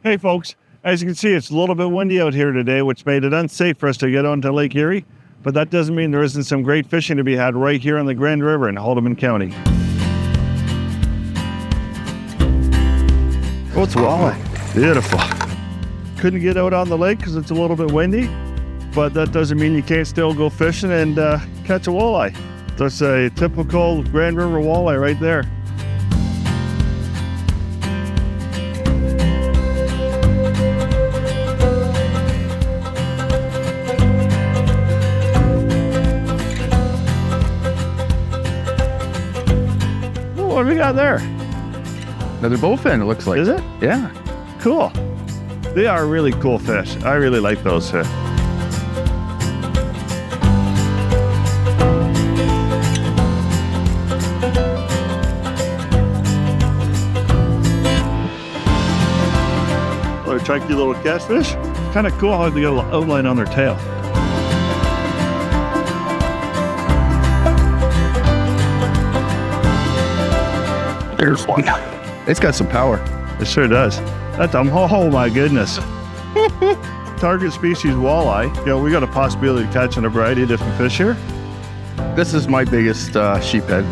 Hey folks, as you can see, it's a little bit windy out here today, which made it unsafe for us to get onto Lake Erie, but that doesn't mean there isn't some great fishing to be had right here on the Grand River in Haldimand County. Oh, it's walleye. Beautiful. Couldn't get out on the lake because it's a little bit windy, but that doesn't mean you can't still go fishing and catch a walleye. That's a typical Grand River walleye right there. What do we got there? Another bowfin, it looks like. Is it? Yeah. Cool. They are really cool fish. I really like those fish. Little chunky little catfish. Kind of cool how they got a little outline on their tail. There's one. It's got some power. It sure does. That's oh my goodness. Target species walleye. You know, we got a possibility of catching a variety of different fish here. This is my biggest sheephead.